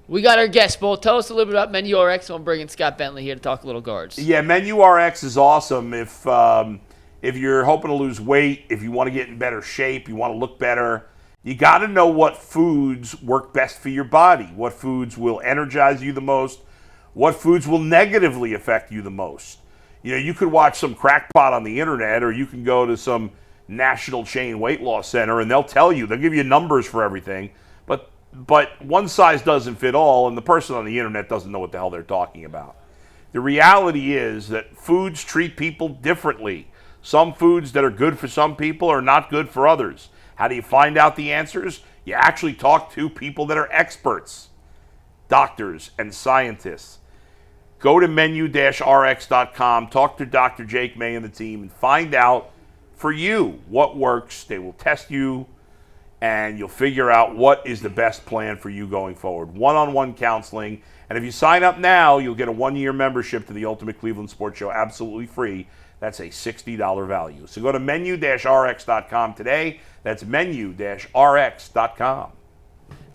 We got our guest, Bull. Tell us a little bit about Menu RX. I'm bringing Scott Bentley here to talk a little guards. Yeah, Menu RX is awesome. If you're hoping to lose weight, if you want to get in better shape, you want to look better, you got to know what foods work best for your body, what foods will energize you the most, what foods will negatively affect you the most. You know, you could watch some crackpot on the internet, or you can go to some national chain weight loss center, and they'll give you numbers for everything, but one size doesn't fit all, and the person on the internet doesn't know what the hell they're talking about. The reality is that foods treat people differently. Some foods that are good for some people are not good for others. How do you find out the answers? You actually talk to people that are experts, doctors and scientists. Go to menu-rx.com, talk to Dr. Jake May and the team, and find out for you what works. They will test you, and you'll figure out what is the best plan for you going forward. One-on-one counseling. And if you sign up now, you'll get a 1-year membership to the Ultimate Cleveland Sports Show absolutely free. That's a $60 value. So go to menu-rx.com today. That's menu-rx.com.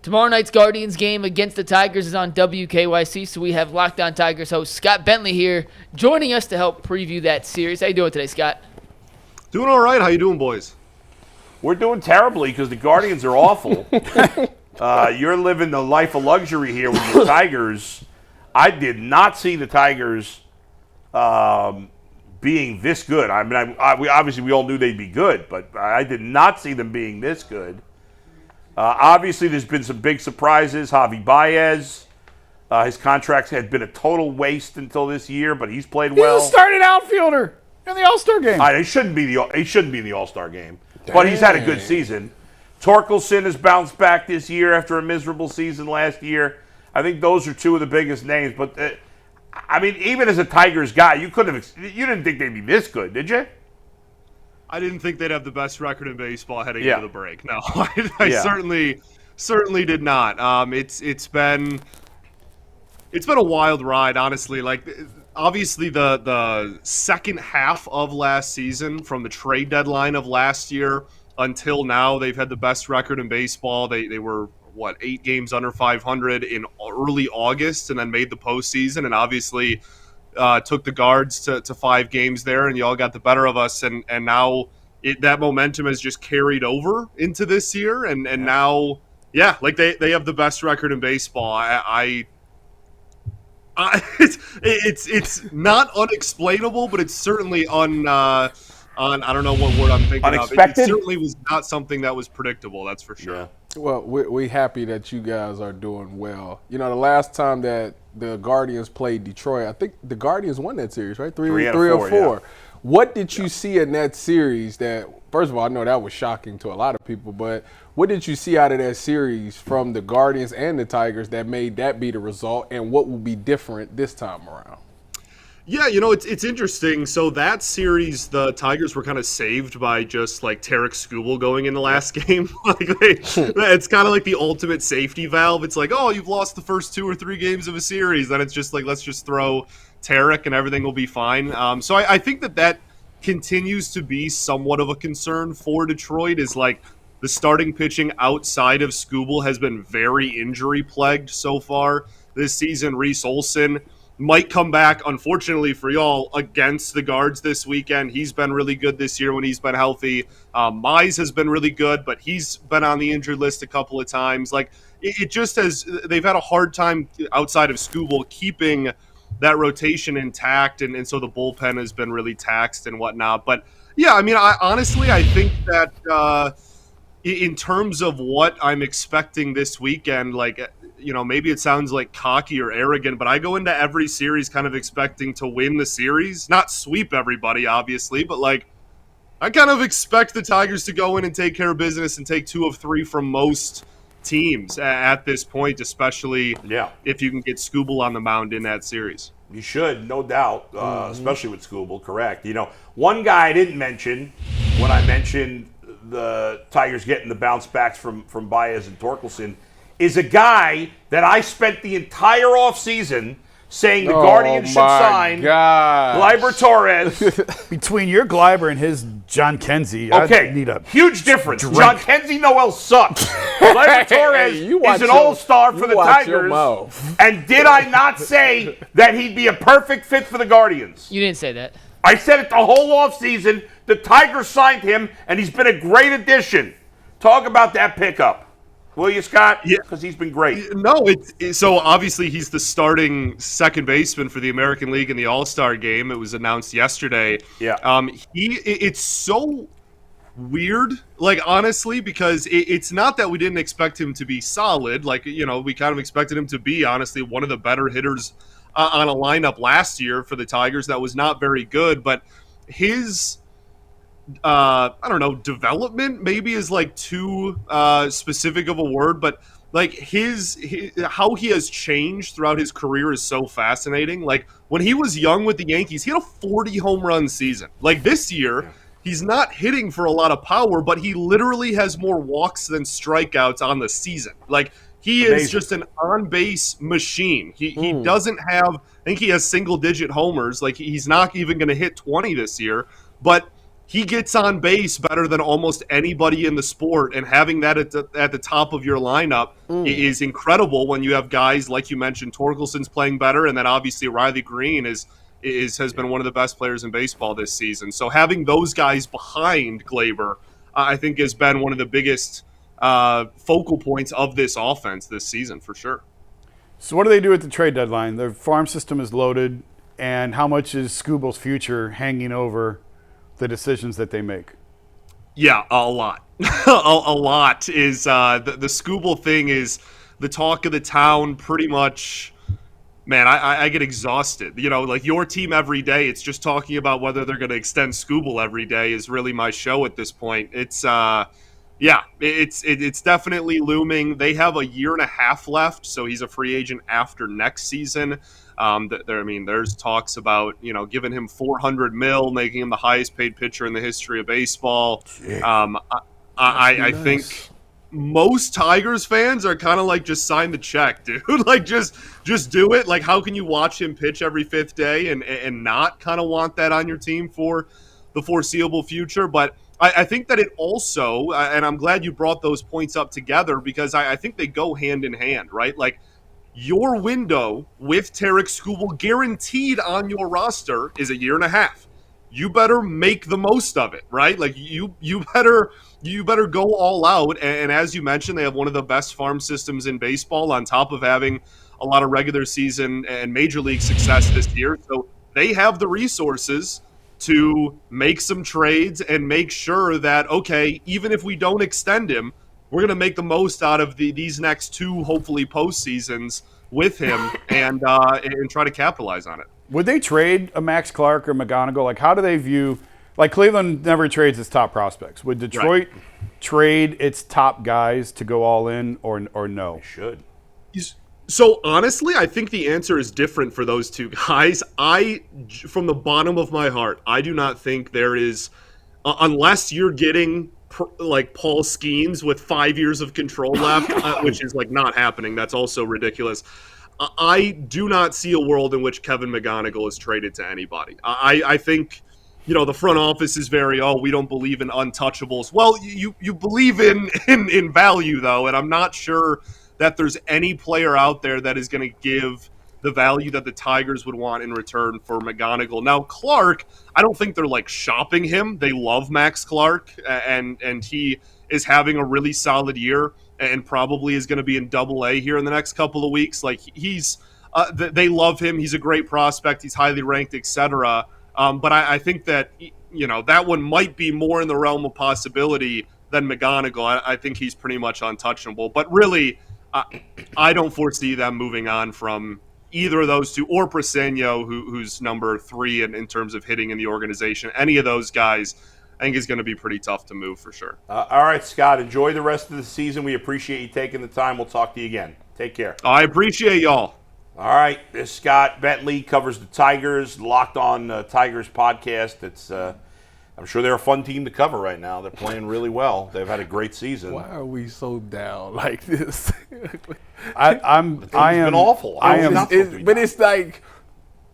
Tomorrow night's Guardians game against the Tigers is on WKYC, so we have Locked On Tigers host Scott Bentley here joining us to help preview that series. How you doing today, Scott? Doing all right. How you doing, boys? We're doing terribly because the Guardians are awful. You're living the life of luxury here with the Tigers. I did not see the Tigers being this good. I mean, we all knew they'd be good, but I did not see them being this good. Obviously, there's been some big surprises. Javi Baez, his contract had been a total waste until this year, but he's played well. He's a starting outfielder in the All-Star game. He shouldn't be in the All-Star game, but he's had a good season. Torkelson has bounced back this year after a miserable season last year. I think those are two of the biggest names. But I mean, even as a Tigers guy, you didn't think they'd be this good, did you? I didn't think they'd have the best record in baseball heading into the break. No, I certainly did not. It's been a wild ride, honestly. Like, obviously the second half of last season, from the trade deadline of last year until now, they've had the best record in baseball. They were 8 games under 500 in early August, and then made the postseason, and obviously took the Guards to 5 games there, and y'all got the better of us, and now that momentum has just carried over into this year, and now, like they have the best record in baseball. It's not unexplainable, but it's certainly I don't know what word I'm thinking unexpected? Of. It certainly was not something that was predictable, that's for sure. Yeah. Well, we're happy that you guys are doing well. You know, the last time that the Guardians played Detroit, I think the Guardians won that series, right? Three or four. Yeah. What did you see in that series that, first of all, I know that was shocking to a lot of people, but what did you see out of that series from the Guardians and the Tigers that made that be the result, and what will be different this time around? Yeah, you know, it's interesting. So that series, the Tigers were kind of saved by just like Tarek Skubal going in the last game. It's kind of like the ultimate safety valve. It's like, oh, you've lost the first 2 or 3 games of a series. Then it's just like, let's just throw Tarek and everything will be fine. So I think that continues to be somewhat of a concern for Detroit, is like the starting pitching outside of Skubal has been very injury plagued so far this season. Reese Olson might come back, unfortunately for y'all, against the Guards this weekend. He's been really good this year when he's been healthy. Mize has been really good, but he's been on the injured list a couple of times. Like, it just has, they've had a hard time outside of Skubal keeping that rotation intact, and so the bullpen has been really taxed and whatnot. But yeah, I mean, I think that in terms of what I'm expecting this weekend, like, you know, maybe it sounds like cocky or arrogant, but I go into every series kind of expecting to win the series. Not sweep everybody, obviously, but like, I kind of expect the Tigers to go in and take care of business and take 2 of 3 from most teams at this point, especially if you can get Skubal on the mound in that series. You should, no doubt, especially with Skubal, correct. You know, one guy I didn't mention when I mentioned the Tigers getting the bounce backs from Baez and Torkelson is a guy that I spent the entire offseason saying the Guardians should sign Gleyber Torres. Between your Gleyber and his John Kenzie, Okay, I need a huge difference. drink. John Kenzie Noel sucks. Gleyber Torres is an all-star for the Tigers. And did I not say that he'd be a perfect fit for the Guardians? You didn't say that. I said it the whole offseason. The Tigers signed him, and he's been a great addition. Talk about that pickup. Will you, Scott? Yeah. Because he's been great. No, so obviously he's the starting second baseman for the American League in the All-Star game. It was announced yesterday. Yeah. It's so weird, like, honestly, because it's not that we didn't expect him to be solid. Like, we kind of expected him to be, honestly, one of the better hitters on a lineup last year for the Tigers that was not very good. But his I don't know, development maybe is like too specific of a word, but like his how he has changed throughout his career is so fascinating. Like when he was young with the Yankees, he had a 40 home run season. Like this year, he's not hitting for a lot of power, but he literally has more walks than strikeouts on the season. Like he is just an on-base machine. He doesn't have, I think he has single-digit homers. Like he's not even going to hit 20 this year, but he gets on base better than almost anybody in the sport, and having that at the top of your lineup is incredible when you have guys like you mentioned, Torkelson's playing better, and then obviously Riley Greene has been one of the best players in baseball this season. So having those guys behind Gleyber, I think has been one of the biggest focal points of this offense this season for sure. So what do they do at the trade deadline? Their farm system is loaded, and how much is Scooble's future hanging over the decisions that they make? Yeah, a lot. a lot is the Scooble thing is the talk of the town pretty much. Man, I get exhausted. Like your team every day, it's just talking about whether they're going to extend Scooble every day is really my show at this point. It's it's definitely looming. They have a year and a half left, so he's a free agent after next season. There's talks about giving him $400 million, making him the highest paid pitcher in the history of baseball. I think most Tigers fans are kind of like, just sign the check, dude. Like just do it. Like how can you watch him pitch every fifth day and not kind of want that on your team for the foreseeable future? But I think that it also, and I'm glad you brought those points up together because I think they go hand in hand, right? Like your window with Tarek Skubal guaranteed on your roster is a year and a half. You better make the most of it, right? Like you better go all out. And as you mentioned, they have one of the best farm systems in baseball on top of having a lot of regular season and major league success this year. So they have the resources to make some trades and make sure that, okay, even if we don't extend him, we're going to make the most out of these next two, hopefully, postseasons with him and try to capitalize on it. Would they trade a Max Clark or McGonigal? Like, how do they view – like, Cleveland never trades its top prospects. Would Detroit trade its top guys to go all in or no? They should. So, honestly, I think the answer is different for those two guys. From the bottom of my heart, I do not think there is unless you're getting – like Paul Skeens with 5 years of control left, which is like not happening. That's also ridiculous. I do not see a world in which Kevin McGonigal is traded to anybody. I think, the front office is very, we don't believe in untouchables. Well, you believe in value though, and I'm not sure that there's any player out there that is going to give the value that the Tigers would want in return for McGonigal. Now, Clark, I don't think they're like shopping him. They love Max Clark, and he is having a really solid year and probably is going to be in Double-A here in the next couple of weeks. Like they love him. He's a great prospect. He's highly ranked, etc. But I think that that one might be more in the realm of possibility than McGonigal. I think he's pretty much untouchable. But really, I don't foresee them moving on from either of those two, or Preseno, who's number 3 in terms of hitting in the organization. Any of those guys, I think is going to be pretty tough to move for sure. All right, Scott, enjoy the rest of the season. We appreciate you taking the time. We'll talk to you again. Take care. I appreciate y'all. All right, this Scott Bentley covers the Tigers, Locked On Tigers podcast. It's I'm sure they're a fun team to cover right now. They're playing really well. They've had a great season. Why are we so down like this? I am been awful. But it's like,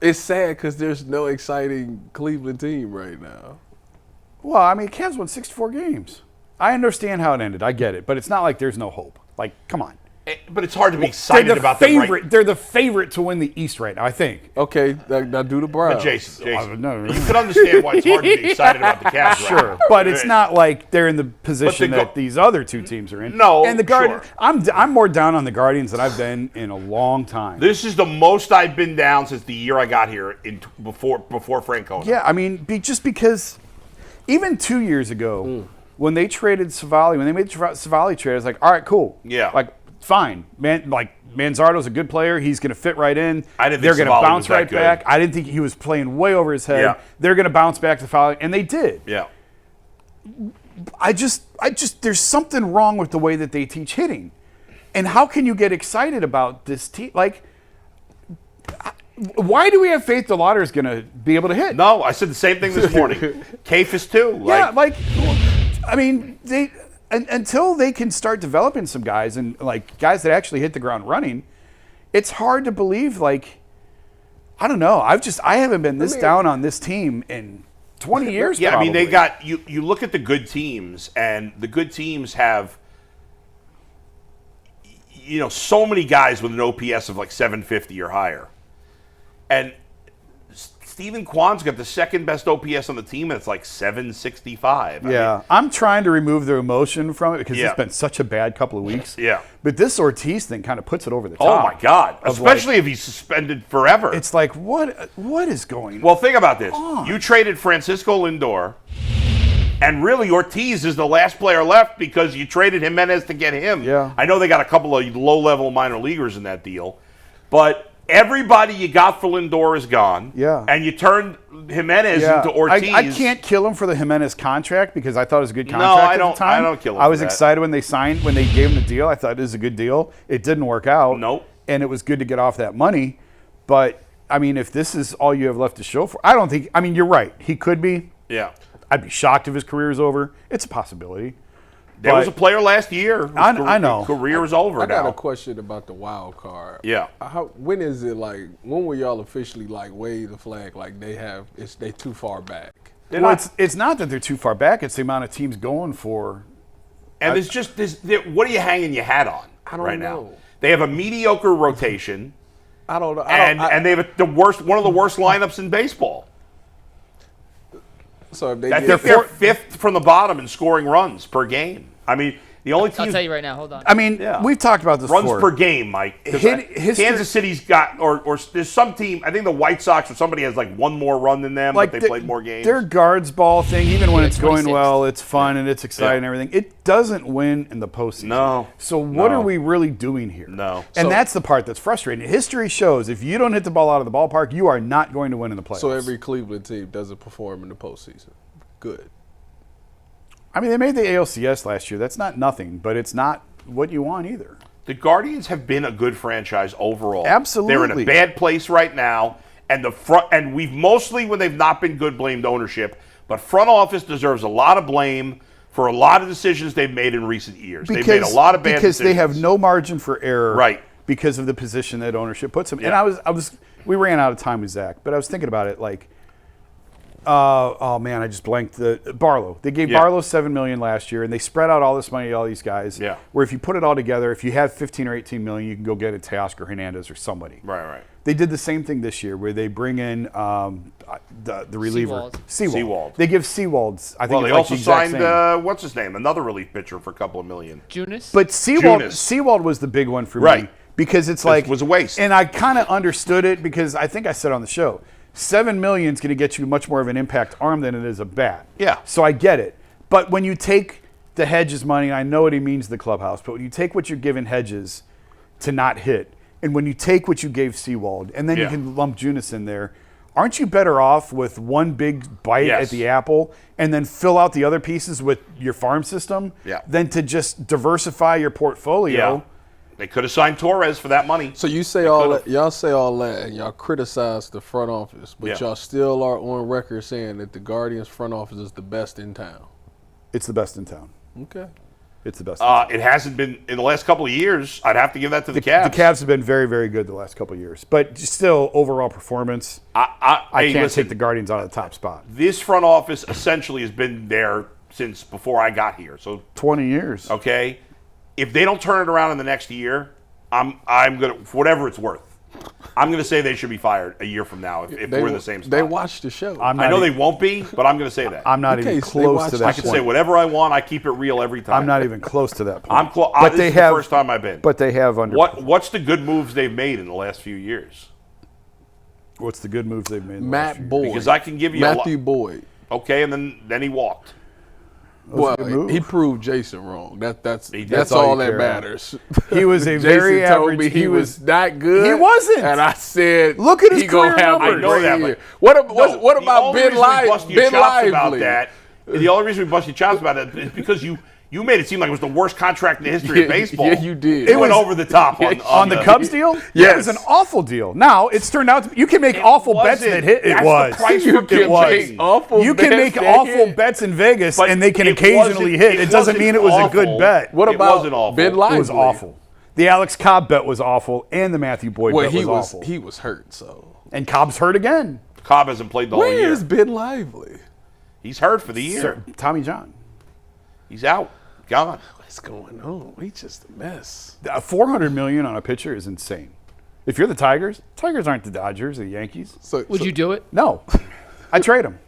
it's sad because there's no exciting Cleveland team right now. Well, I mean, Cavs won 64 games. I understand how it ended. I get it, but it's not like there's no hope. Like, come on. But it's hard to be excited about favorite. them. Right? They're the favorite to win the East right now, I think. Okay, now do the Browns. Jason, No. you can understand why it's hard to be excited about the Cavs. Sure, but it's not like they're in the position that these other two teams are in. No, and the Guardians. sure. I'm more down on the Guardians than I've been in a long time. This is the most I've been down since the year I got here before Francona. Yeah, I mean, just because even 2 years ago, when they traded Savali, when they made the Savali trade, I was like, all right, cool. Yeah. Like, fine. Manzardo's a good player. He's going to fit right in. I didn't They're think going to Savali bounce was that right good. back. I didn't think he was playing way over his head. Yeah. They're going to bounce back to Savali, and they did. Yeah. I just, there's something wrong with the way that they teach hitting. And how can you get excited about this team? Like, why do we have faith the Lauder's going to be able to hit? No, I said the same thing this morning. Kafis too. I mean, until they can start developing some guys and like guys that actually hit the ground running, it's hard to believe. Like, I don't know. I haven't been this down on this team in 20 years. Yeah, probably. I mean, they got you look at the good teams, and the good teams have so many guys with an OPS of like 750 or higher, and Steven Kwan's got the second best OPS on the team, and it's like 765. Yeah, I'm trying to remove the emotion from it because Yeah. it's been such a bad couple of weeks. Yeah. But this Ortiz thing kind of puts it over the Oh top. my God! Especially if he's suspended forever. It's like, what is going on? Well, think about this. You traded Francisco Lindor, and really Ortiz is the last player left because you traded Jimenez to get him. Yeah. I know they got a couple of low-level minor leaguers in that deal, but everybody you got for Lindor is gone. Yeah. And you turned Jimenez into Ortiz. I can't kill him for the Jimenez contract because I thought it was a good No, contract I at don't- the time. I don't kill him I was for that. excited when they gave him the deal. I thought it was a good deal. It didn't work out. Nope. And it was good to get off that money. But, I mean, if this is all you have left to show for, I don't think, I mean, you're right. He could be. Yeah. I'd be shocked if his career is over. It's a possibility. There was a But- player last year whose I know. career is over I got now. a question about the wild card. Yeah. When is it like? When will y'all officially like wave the flag like they too far back? Well, it's not that they're too far back. It's the amount of teams going for. And what are you hanging your hat on right now? know. They have a mediocre rotation. I don't know. And they have one of the worst lineups in baseball. So if they I think they're fifth from the bottom in scoring runs per game. I mean, the only I'll team tell you right now. Hold on. I mean, Yeah. we've talked about this runs before. per game, Mike. 'Cause Kansas City's got, or there's some team. I think the White Sox or somebody has like one more run than them, but they played more games. Their guards ball thing, even when it's going 26th. well, it's fun and it's exciting and everything. It doesn't win in the postseason. No. So what No. are we really doing here? No. And So- that's the part that's frustrating. History shows if you don't hit the ball out of the ballpark, you are not going to win in the playoffs. So every Cleveland team doesn't perform in the postseason. Good. I mean, they made the ALCS last year. That's not nothing, but it's not what you want either. The Guardians have been a good franchise overall. Absolutely. They're in a bad place right now, and and we've mostly, when they've not been good, blamed ownership. But front office deserves a lot of blame for a lot of decisions they've made in recent years. They've made a lot of bad because decisions. they have no margin for error, Right. Because of the position that ownership puts them. Yeah. And we ran out of time with Zach, but I was thinking about it like. Oh man, I just blanked the Barlow. They gave Barlow $7 million last year, and they spread out all this money to all these guys. Yeah. Where if you put it all together, if you have 15 or 18 million, you can go get a Teoscar Hernandez or somebody. Right. They did the same thing this year, where they bring in the reliever Seawald. They give Seawald's. I think Well, they it's like also the exact signed same. what's his name, another relief pitcher for a couple of million. Junis? But Junis. Seawald was the big one for me. Right. Because it's like was a waste. And I kind of understood it because I think I said on the show, $7 million is going to get you much more of an impact arm than it is a bat. Yeah. So I get it. But when you take the Hedges money, and I know what he means to the clubhouse, but when you take what you're giving Hedges to not hit, and when you take what you gave Seawald, and then you Yeah. can lump Junis in there, aren't you better off with one big bite Yes. at the apple and then fill out the other pieces with your farm system than to just diversify your portfolio? Yeah. They could have signed Torres for that money. So you say all that, y'all say all that, and y'all criticize the front office, but Yeah. y'all still are on record saying that the Guardians front office is the best in town. It's the best in town. Okay. It's the best team. It hasn't been in the last couple of years. I'd have to give that to the Cavs. The Cavs have been very, very good the last couple of years. But still, overall performance, I Hey, can't listen, take the Guardians out of the top spot. This front office essentially has been there since before I got here. So 20 years. okay, if they don't turn it around in the next year, I'm gonna, for whatever it's worth, I'm gonna say they should be fired a year from now if we're in the same spot. They watch the show. I know they won't be, but I'm gonna say that. I'm not even Okay, so they close watch to the that I can point. say whatever I want. I keep it real every time. I'm not even close to that point. I'm close. But This they is have, the first time I've been. But they have under. What's the good moves they've made in the last few years? What's the good moves they've made? in the last few Matt years? Boyd. Because I can give you Matthew a lot. Boyd. Okay, and then he walked. Well, good move. he proved Jason wrong. That's That's all all you that care about. matters. He was a Jason very told average. me he was not good. He wasn't. And I said, Look at his he gonna career have numbers. a I know great that, year. but- What The about only Ben reason we busted your chops Lively? about that? The only reason we busted your chops about it is because you made it seem like it was the worst contract in the history of baseball. Yeah, you did. It went over the top on the Cubs deal? Yes. Yeah, it was an awful deal. Now it's turned out you can make awful bets wasn't. that hit. It That's the was. price You for can was. make awful You can bets make that awful hit. bets in Vegas, But and they can it occasionally wasn't- hit. It doesn't wasn't mean it was a good awful. bet. What It about wasn't awful. Ben It Lively? It was awful. The Alex Cobb bet was awful, and the Matthew Boyd Well, bet he was awful. he was hurt. So And Cobb's hurt again. Cobb hasn't played the whole where year. is Ben Lively? He's hurt for the year. Sir, Tommy John. He's out. Gone. What's going on? We just a mess. $400 million on a pitcher is insane. If you're the Tigers aren't the Dodgers or the Yankees. So Would you do it? No, I trade him.